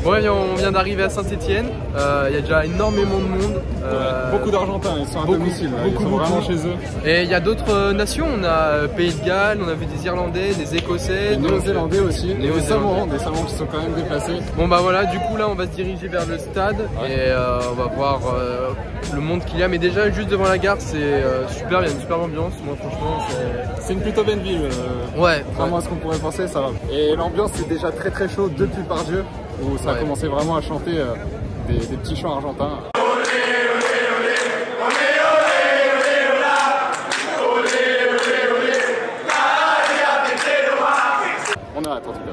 Ouais, on vient d'arriver à Saint-Etienne, il y a déjà énormément de monde. Beaucoup d'Argentins, ils sont à domicile, ils sont vraiment chez eux. Et il y a d'autres nations, on a Pays de Galles, on a vu des Irlandais, des Écossais. Des Néo-Zélandais aussi, des Samoans qui sont quand même déplacés. Bon bah voilà, du coup là on va se diriger vers le stade et on va voir le monde qu'il y a. Mais déjà juste devant la gare c'est super, il y a une super ambiance, moi franchement c'est une plutôt belle ville. Ouais. Vraiment à ce qu'on pourrait penser, ça va. Et l'ambiance c'est déjà très très chaud depuis Pardieu, où ça a commencé vraiment à chanter des petits chants argentins. On a hâte en tout cas.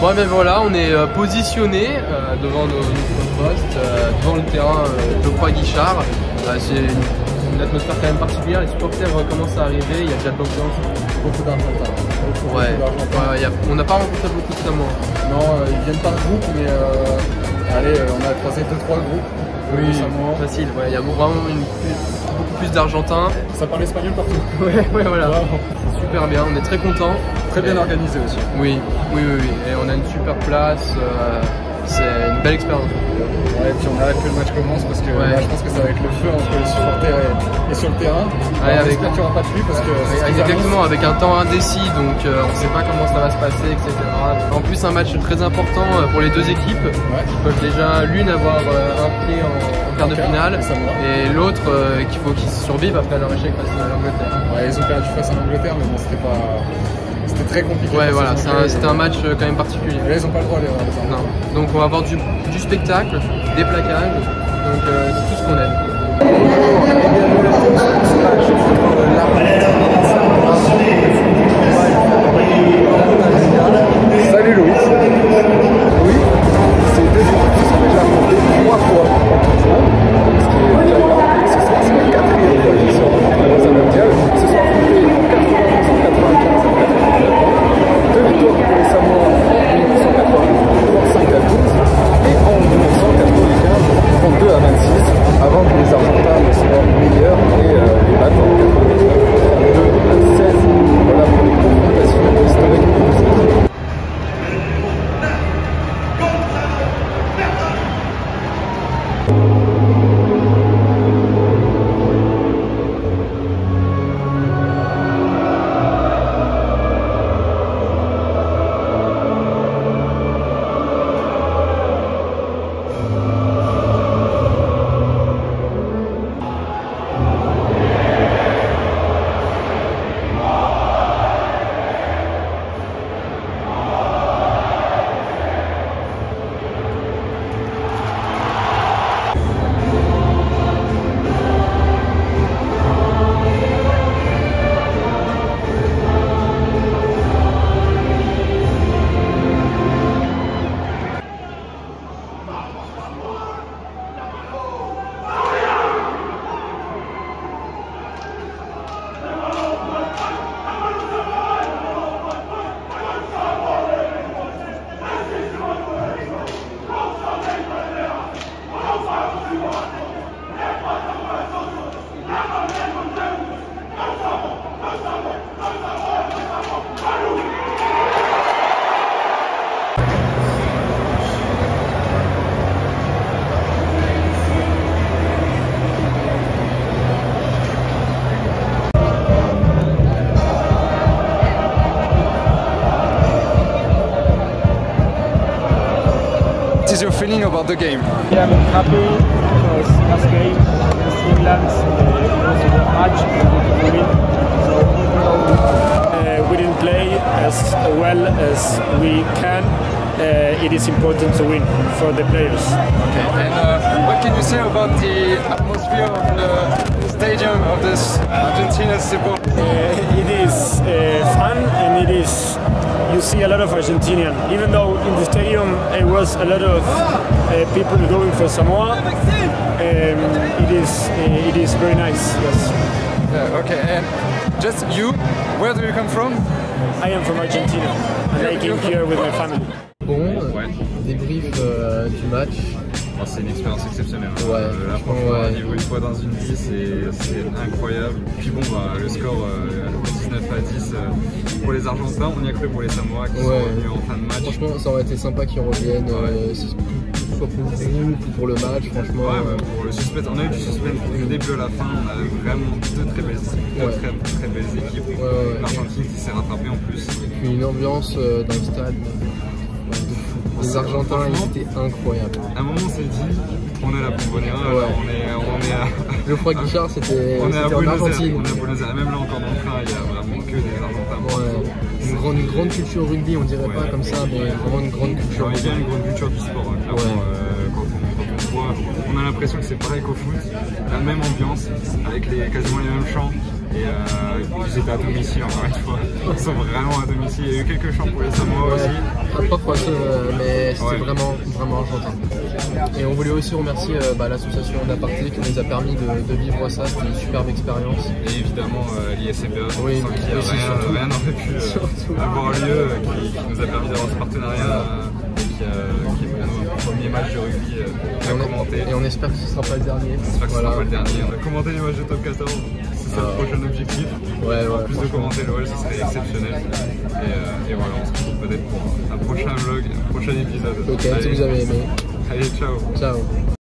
Bon ben voilà, on est positionné devant notre poste, devant le terrain Geoffroy Guichard. C'est une atmosphère quand même particulière, les supporters commencent à arriver, il y a déjà de l'ambiance, beaucoup d'Argentins. On n'a pas rencontré beaucoup de Samoans. Non, ils viennent par groupe, mais allez, on a croisé 2-3 groupes. Oui, facile, il y a vraiment beaucoup plus d'Argentins. Ça parle espagnol partout. Ouais, voilà. Wow. C'est super bien, on est très contents. Très bien organisé aussi. Oui. Et on a une super place, c'est une belle expérience. Ouais, et puis on a hâte que le match commence parce que là, je pense que ça va être le feu entre les supporters et sur le terrain. On espère qu'il n'y aura pas de pluie parce que exactement, avec un temps indécis, donc on ne sait pas comment ça va se passer, etc. En plus, un match très important pour les deux équipes qui peuvent déjà l'une avoir un pied en quart de finale et l'autre qu'il faut qu'ils survivent après leur échec face à l'Angleterre. Ouais, ils ont perdu face à l'Angleterre, mais bon, c'était pas. C'était très compliqué. Ouais, voilà, c'était un match quand même particulier. Mais ils n'ont pas le droit d'erreur. Non. Donc on va avoir du spectacle, des plaquages, donc c'est tout ce qu'on aime. Salut Louis. Oui, ces deux équipes qui sont déjà affrontées 3 fois en tournoi. Ce qui est déjà énorme. Ce soir, c'est la 4e fois qu'ils sont rencontrés dans un mondial. Ils se sont affrontés en 91, en 95, en 99. 2 victoires pour les Samoans en 1992, 35 à 12. Et en 1995, 32 à 26. Avant que les Argentins ne soient meilleurs et les battent en 99, 32 à 16. Voilà pour les confrontations historiques de ces équipes. What is your feeling about the game? Yeah, I'm happy because last game against England was a match we didn't win. So we didn't we can, it is important to win for the players. Okay. And what can you say about the atmosphere of the stadium of this Argentina support? It is fun, and it is, you see a lot of Argentinian. Even though in the stadium it was a lot of people going for Samoa, it is very nice. Yes. Yeah, okay. And just you, where do you come from? I am from Argentina, and I came here with my family. Bon, débrief du match. Oh, c'est une expérience exceptionnelle. Ouais, là, franchement, niveau une fois dans une vie, c'est incroyable. Puis bon, le score 19-10 pour les Argentins, on y a cru pour les Samoa qui sont revenus en fin de match. Franchement, ça aurait été sympa qu'ils reviennent, soit pour le groupe ou pour le match, franchement. Ouais, pour le suspense, on a eu du suspense du début à la fin, on a vraiment deux très belles équipes. L'Argentine qui s'est rattrapée en plus. Et puis une ambiance dans le stade. Les Argentins, ils étaient incroyables. À un moment, on s'est dit, on est à la Bombonera, on est à... Le Froid Guichard, c'était en Argentine. On est à Buenos Aires, même là encore dans le train, il y a vraiment que des Argentins. Une grande culture rugby, on dirait pas comme ça, mais vraiment une grande culture. Il y a une grande culture du sport, clairement. Quand on voit, on a l'impression que c'est pareil qu'au foot, la même ambiance, avec quasiment les mêmes chants. Et ils étaient à domicile encore une fois, ils sont vraiment à domicile. Il y a eu quelques chants pour les Samoa aussi. Parfois, mais c'était vraiment argentin. Et on voulait aussi remercier l'association d'Aparté qui nous a permis de vivre ça, c'était une superbe expérience. Et évidemment l'ISBA, sans qui rien n'aurait pu avoir lieu, qui nous a permis d'avoir ce partenariat qui est pour nous le premier match de rugby à commenter. Et on espère que ce ne sera pas le dernier. On espère que ce ne sera pas le dernier. On a commenté les matchs de top 14. C'est le prochain objectif. En plus de commenter l'OL, ce serait exceptionnel. Et voilà, on se retrouve peut-être pour un prochain vlog, un prochain épisode. Ok, si vous avez aimé. Allez, ciao. Ciao.